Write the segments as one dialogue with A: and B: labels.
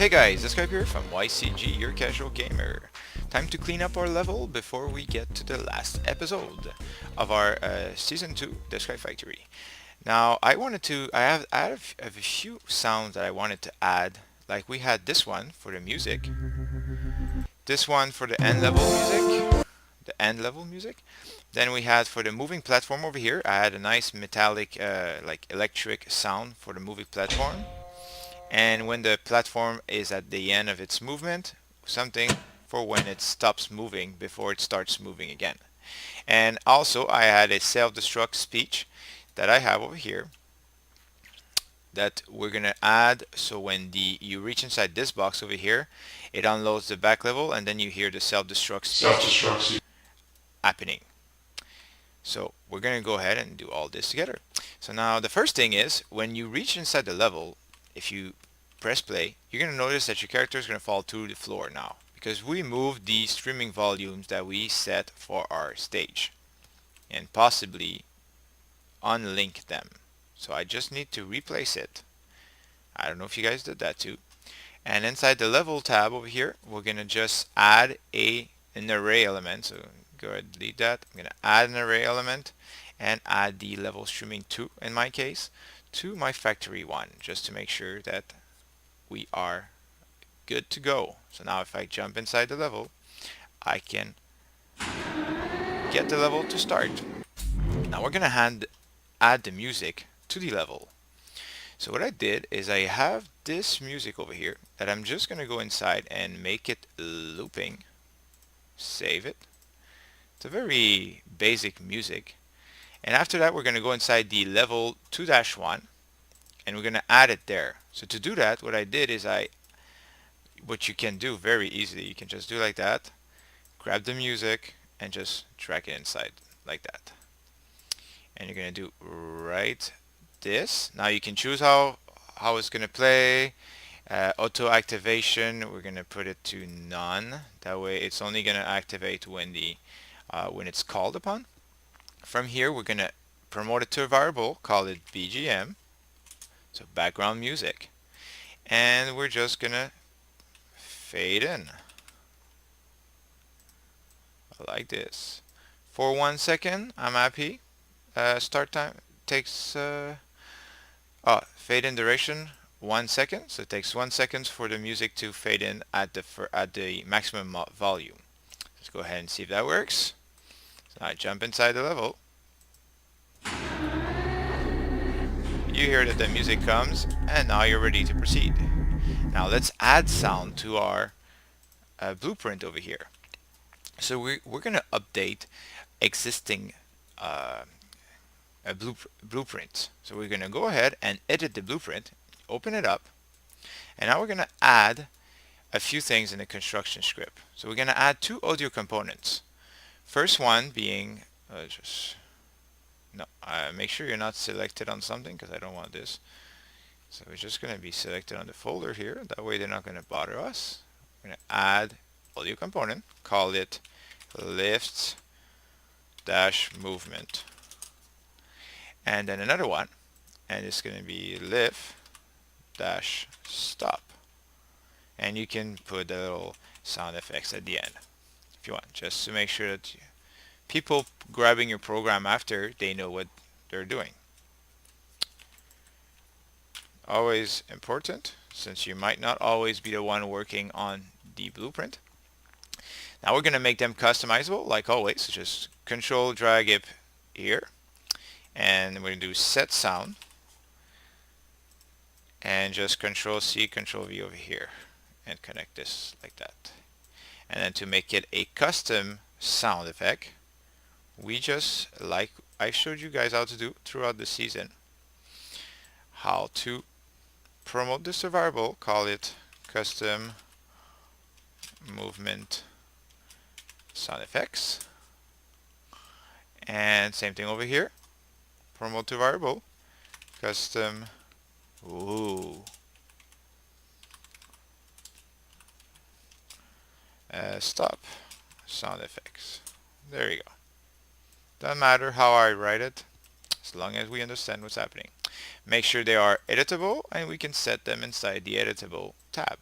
A: Hey guys, Deathscyp here from YCG, your casual gamer. Time to clean up our level before we get to the last episode of our Season 2 Deathscyp Factory. Now, I have a few sounds that I wanted to add. Like we had this one for the music, this one for the end level music. Then we had for the moving platform over here, I had a nice metallic, like electric sound for the moving platform. And when the platform is at the end of its movement, something for when it stops moving before it starts moving again. And also I had a self-destruct speech that I have over here that we're gonna add, so when you reach inside this box over here, it unloads the back level and then you hear the self-destruct speech happening. So we're gonna go ahead and do all this together. So now the first thing is, when you reach inside the level, if you press play, you're going to notice that your character is going to fall to the floor now, because we moved the streaming volumes that we set for our stage and possibly unlink them. So I just need to replace it. I don't know if you guys did that too. And inside the level tab over here, we're going to just add an array element. So go ahead and delete that. I'm going to add an array element and add the level streaming 2 in my case to my factory 1, just to make sure that we are good to go. So now if I jump inside the level, I can get the level to start. Now we're gonna add the music to the level. So what I did is I have this music over here that I'm just gonna go inside and make it looping. Save it. It's a very basic music. And after that, we're gonna go inside the level 2-1 and we're gonna add it there. So to do that, what I did is what you can do very easily, you can just do like that, grab the music and just drag it inside like that. And you're gonna do right this. Now you can choose how it's gonna play. Auto activation, we're gonna put it to none. That way it's only gonna activate when it's called upon. From here, we're gonna promote it to a variable, call it BGM. So background music, and we're just gonna fade in like this for 1 second. I'm happy. Start time takes fade in duration 1 second, so it takes 1 second for the music to fade in at the maximum volume. Let's go ahead and see if that works. So I jump inside the level. You hear that the music comes, and now you're ready to proceed. Now let's add sound to our blueprint over here. So we're going to update existing blueprint. So we're going to go ahead and edit the blueprint, open it up, and now we're going to add a few things in the construction script. So we're going to add 2 audio components. First one being make sure you're not selected on something, because I don't want this. So we're just going to be selected on the folder here. That way they're not going to bother us. We're going to add audio component, call it lift dash movement. And then another one, and it's going to be lift dash stop. And you can put the little sound effects at the end if you want, just to make sure that people grabbing your program after, they know what they're doing. Always important, since you might not always be the one working on the blueprint. Now we're going to make them customizable like always. So just control drag it here, and we're going to do set sound, and just control C, control V over here, and connect this like that. And then to make it a custom sound effect, we just, like I showed you guys how to do throughout the season, how to promote this variable, call it custom movement sound effects. And same thing over here, promote to variable, custom stop sound effects. There you go. Doesn't matter how I write it, as long as we understand what's happening. Make sure they are editable, and we can set them inside the editable tab.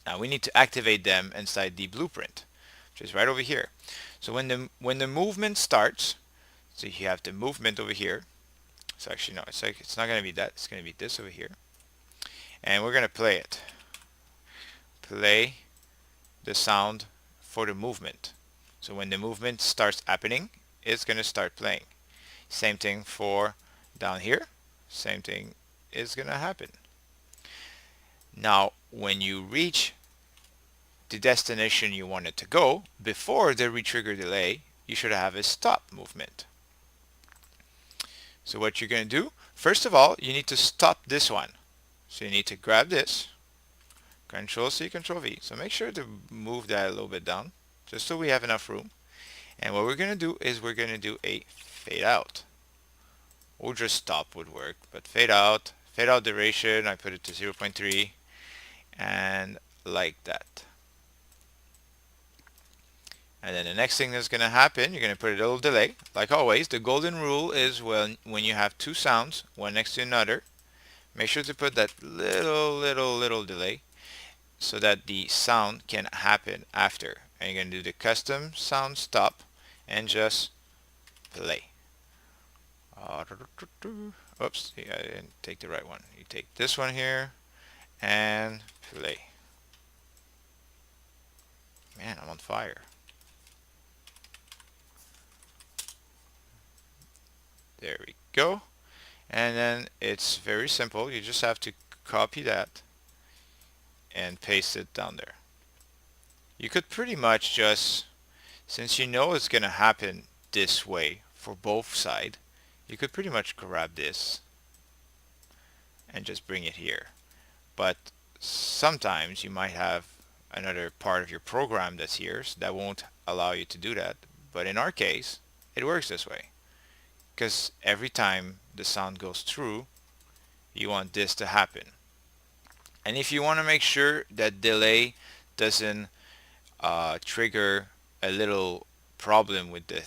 A: Now we need to activate them inside the blueprint, which is right over here. So when the movement starts, so you have the movement over here. So actually no, it's not going to be that. It's going to be this over here, and we're going to play it. Play the sound for the movement. So when the movement starts happening, it's going to start playing. Same thing for down here. Same thing is going to happen. Now, when you reach the destination you want it to go, before the retrigger delay, you should have a stop movement. So what you're going to do, first of all, you need to stop this one. So you need to grab this, Control C, Control V. So make sure to move that a little bit down, just so we have enough room. And what we're going to do is we're going to do a fade out. Or just stop would work, but fade out duration, I put it to 0.3, and like that. And then the next thing that's going to happen, you're going to put a little delay. Like always, the golden rule is when you have two sounds, one next to another, make sure to put that little delay so that the sound can happen after. And you're going to do the custom sound stop and just play. Oops, I didn't take the right one. You take this one here and play. Man, I'm on fire. There we go. And then it's very simple. You just have to copy that and paste it down there. You could pretty much just, since you know it's going to happen this way for both sides, you could pretty much grab this and just bring it here. But sometimes you might have another part of your program that's here, so that won't allow you to do that. But in our case, it works this way, because every time the sound goes through, you want this to happen. And if you want to make sure that delay doesn't trigger a little problem with the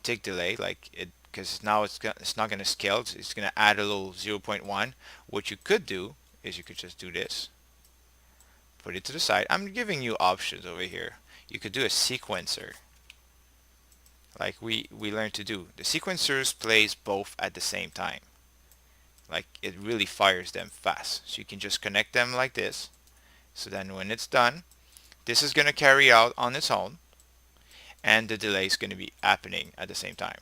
A: tick delay, like it, because now it's not going to scale, it's going to add a little 0.1. What you could do is you could just do this, put it to the side. I'm giving you options over here. You could do a sequencer, like we learned to do. The sequencers plays both at the same time, like it really fires them fast. So you can just connect them like this, so then when it's done, this is going to carry out on its own, and the delay is going to be happening at the same time.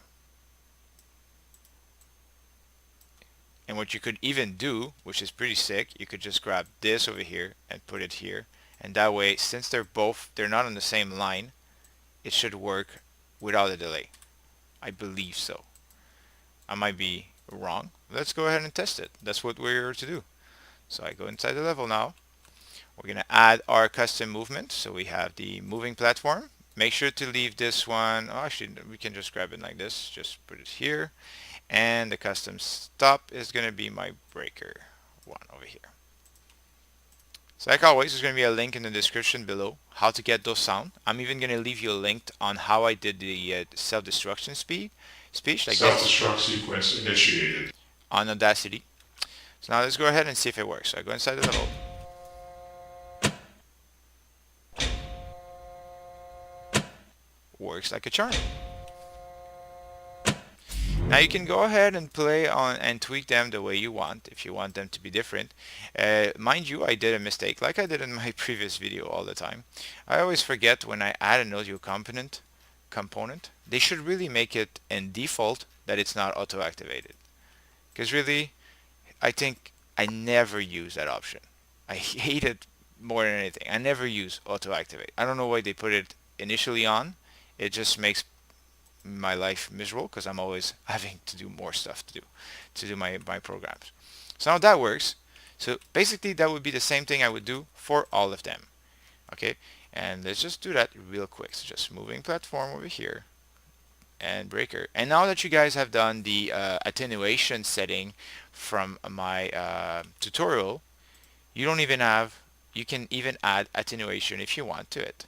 A: And what you could even do, which is pretty sick, you could just grab this over here and put it here, and that way, since they're not on the same line, it should work without a delay. I believe so. I might be wrong. Let's go ahead and test it. That's what we're here to do. So I go inside the level now. We're going to add our custom movement. So we have the moving platform. Make sure to leave this one. Oh, actually, we can just grab it like this. Just put it here. And the custom stop is going to be my breaker one over here. So like always, there's going to be a link in the description below how to get those sound. I'm even going to leave you a link on how I did the self-destruction speech like
B: self-destruct sequence initiated
A: on Audacity. So now let's go ahead and see if it works. So I go inside the level. Works like a charm. Now you can go ahead and play on and tweak them the way you want if you want them to be different. Mind you, I did a mistake like I did in my previous video all the time. I always forget when I add an audio component, they should really make it in default that it's not auto activated. Because really, I think I never use that option. I hate it more than anything. I never use auto activate. I don't know why they put it initially on. It just makes my life miserable because I'm always having to do more stuff to do my programs. So now that works. So basically that would be the same thing I would do for all of them. Okay, and let's just do that real quick. So just moving platform over here and breaker. And now that you guys have done the attenuation setting from my tutorial, you can even add attenuation if you want to it.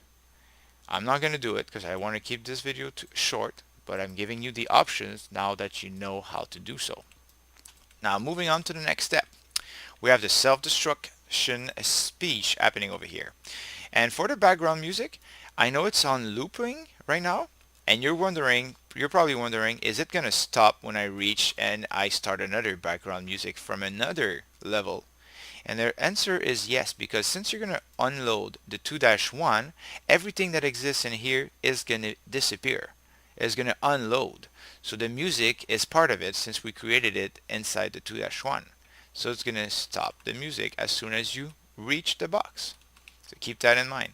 A: I'm not going to do it because I want to keep this video short, but I'm giving you the options now that you know how to do so. Now moving on to the next step. We have the self-destruct speech happening over here. And for the background music, I know it's on looping right now, and you're probably wondering, is it gonna stop when I reach and I start another background music from another level? And their answer is yes, because since you're gonna unload the 2-1, everything that exists in here is gonna disappear. It's gonna unload. So the music is part of it since we created it inside the 2-1. So it's gonna stop the music as soon as you reach the box. So keep that in mind.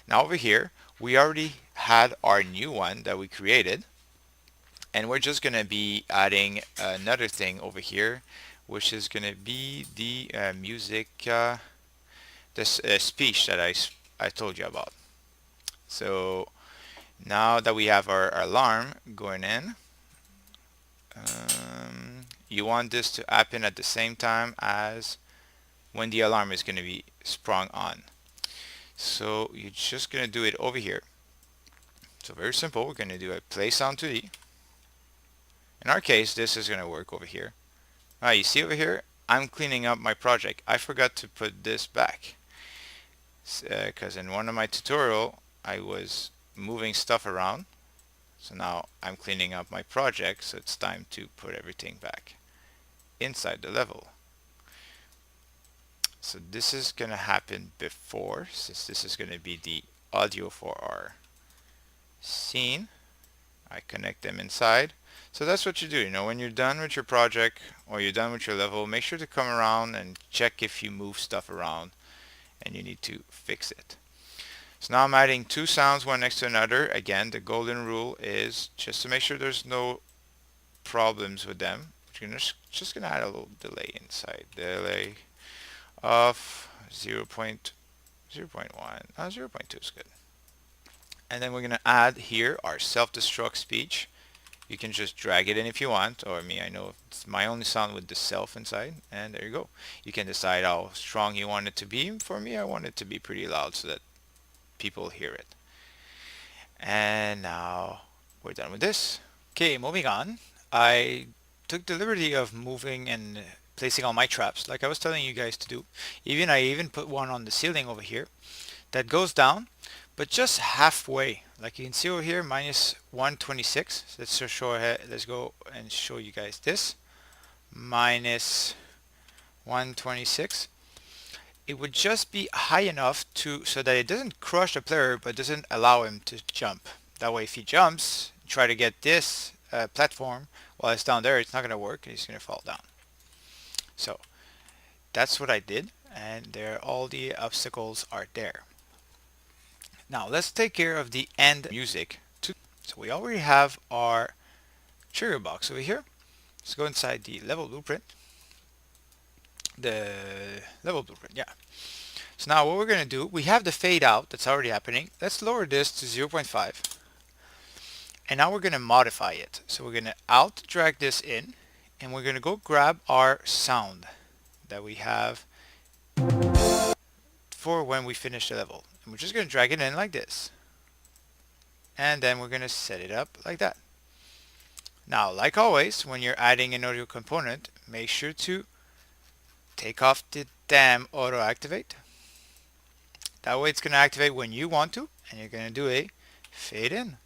A: Now over here, we already had our new one that we created, and we're just gonna be adding another thing over here, which is gonna be the music, this speech that I told you about. So now that we have our alarm going in, you want this to happen at the same time as when the alarm is going to be sprung on. So you're just going to do it over here. So very simple. We're going to do a play sound 2D. In our case, this is going to work over here. You see over here, I'm cleaning up my project. I forgot to put this back because in one of my tutorial I was moving stuff around. So now I'm cleaning up my project, so it's time to put everything back inside the level. So this is gonna happen before, since this is gonna be the audio for our scene. I connect them inside. So that's what you do, when you're done with your project or you're done with your level, make sure to come around and check if you move stuff around and you need to fix it. So now I'm adding two sounds one next to another. Again, the golden rule is just to make sure there's no problems with them. We're just gonna add a little delay inside. Delay of 0.1. 0.2 is good. And then we're gonna add here our self-destruct speech. You can just drag it in if you want, or I know it's my only sound with the self inside, and there you go. You can decide how strong you want it to be. For me, I want it to be pretty loud so that people hear it. And now we're done with this. Okay, moving on. I took the liberty of moving and placing all my traps like I was telling you guys to do. I even put one on the ceiling over here that goes down, but just halfway. Like you can see over here, minus 126. So let's go and show you guys this. Minus 126. It would just be high enough so that it doesn't crush the player but doesn't allow him to jump. That way if he jumps, try to get this platform while it's down there, it's not going to work and he's going to fall down. So that's what I did, and there all the obstacles are there. Now let's take care of the end music. So we already have our trigger box over here. Let's go inside the level blueprint. Yeah. So now what we're going to do, we have the fade out that's already happening. Let's lower this to 0.5. And now we're going to modify it. So we're going to alt drag this in, and we're going to go grab our sound that we have for when we finish the level. And we're just going to drag it in like this. And then we're going to set it up like that. Now, like always, when you're adding an audio component, make sure to take off the damn auto activate. That way it's going to activate when you want to, and you're going to do a fade in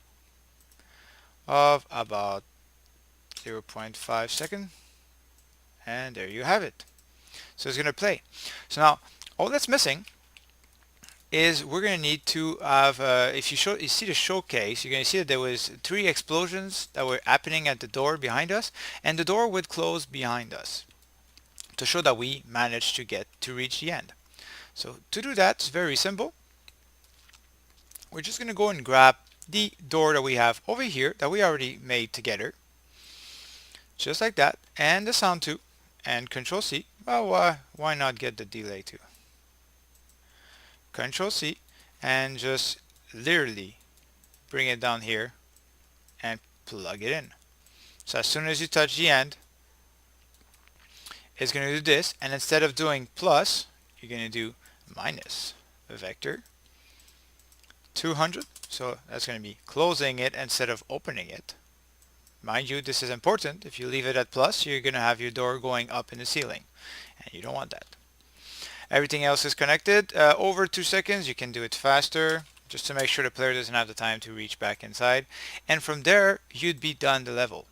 A: of about 0.5 seconds, and there you have it. So it's going to play. So now all that's missing is we're going to need to have if you see the showcase, you're going to see that there was 3 explosions that were happening at the door behind us, and the door would close behind us to show that we managed to reach the end. So to do that, it's very simple. We're just going to go and grab the door that we have over here that we already made together, just like that, and the sound too, and Control C. Well, why not get the delay too? Control C, and just literally bring it down here and plug it in. So as soon as you touch the end, it's going to do this, and instead of doing plus, you're going to do minus vector 200. So that's going to be closing it instead of opening it. Mind you, this is important. If you leave it at plus, you're going to have your door going up in the ceiling, and you don't want that. Everything else is connected. Over 2 seconds, you can do it faster, just to make sure the player doesn't have the time to reach back inside. And from there, you'd be done the level.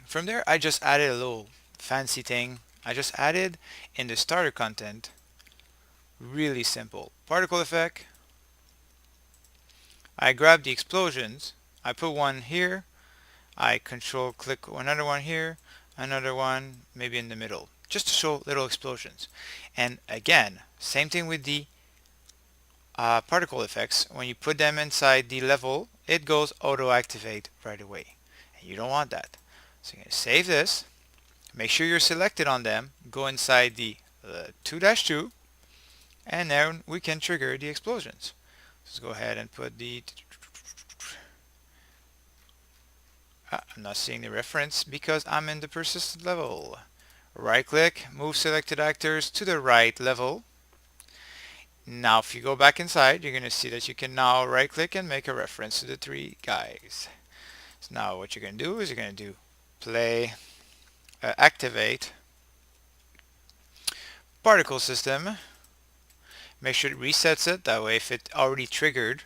A: From there, I just added a little fancy thing. I just added in the starter content, really simple. Particle effect. I grab the explosions. I put one here. I control click another one here. Another one maybe in the middle. Just to show little explosions. And again, same thing with the particle effects. When you put them inside the level, it goes auto activate right away. And you don't want that. So you're going to save this. Make sure you're selected on them. Go inside the 2-2, and then we can trigger the explosions. Let's go ahead and put the... I'm not seeing the reference because I'm in the persistent level. Right click, move selected actors to the right level. Now if you go back inside, you're going to see that you can now right click and make a reference to the 3 guys. So now what you're going to do is you're going to do play, activate, particle system. Make sure it resets it, that way if it already triggered,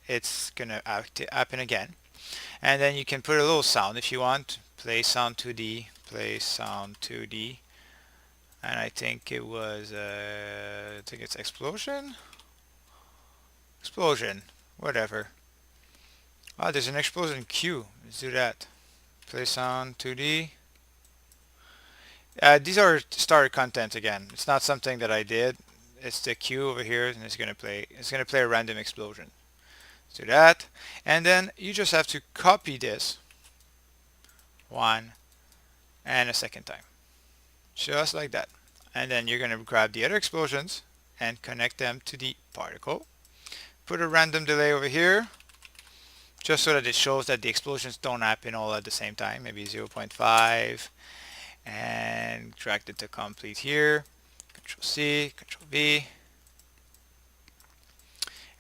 A: it's going to happen again. And then you can put a little sound if you want. Play sound 2D, play sound 2D. And I think it was, I think it's explosion? Explosion, whatever. Ah, there's an explosion cue. Let's do that. Play sound 2D. These are starter content again. It's not something that I did. It's the cue over here, and it's gonna play a random explosion. Let's do that. And then you just have to copy this one and a second time. Just like that. And then you're gonna grab the other explosions and connect them to the particle. Put a random delay over here, just so that it shows that the explosions don't happen all at the same time, maybe 0.5, and drag it to complete here. Control C, Control V,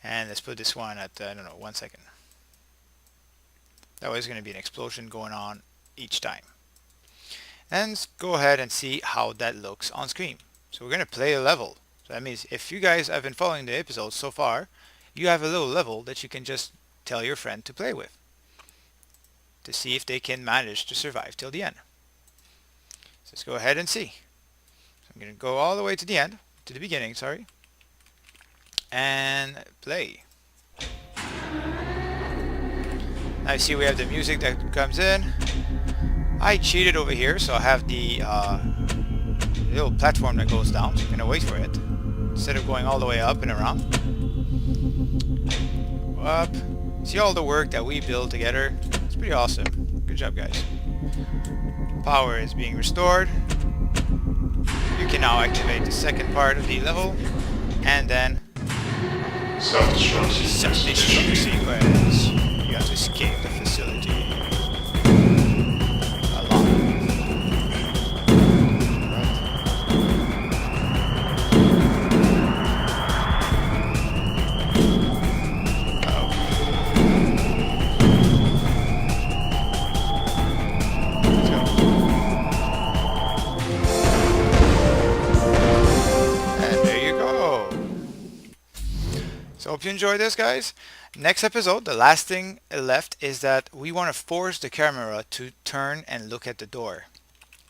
A: and let's put this one at, I don't know, 1 second. That way it's going to be an explosion going on each time. And let's go ahead and see how that looks on screen. So we're going to play a level. So that means if you guys have been following the episodes so far, you have a little level that you can just tell your friend to play with, to see if they can manage to survive till the end. So let's go ahead and see. So I'm going to go all the way to the end, to the beginning, sorry, and play. Now you see we have the music that comes in. I cheated over here, so I have the little platform that goes down, so I'm going to wait for it, instead of going all the way up and around. Up. See all the work that we build together. It's pretty awesome. Good job, guys. Power is being restored. You can now activate the second part of the level, and then
B: Self-destruct
A: self-destruct sequence. You have to escape the facility. So hope you enjoyed this, guys. Next episode, the last thing left is that we want to force the camera to turn and look at the door.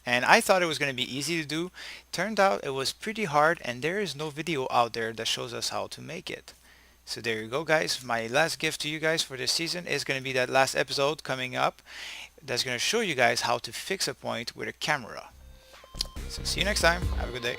A: And I thought it was going to be easy to do. Turned out it was pretty hard, and there is no video out there that shows us how to make it. So there you go, guys. My last gift to you guys for this season is going to be that last episode coming up that's going to show you guys how to fix a point with a camera. So see you next time. Have a good day.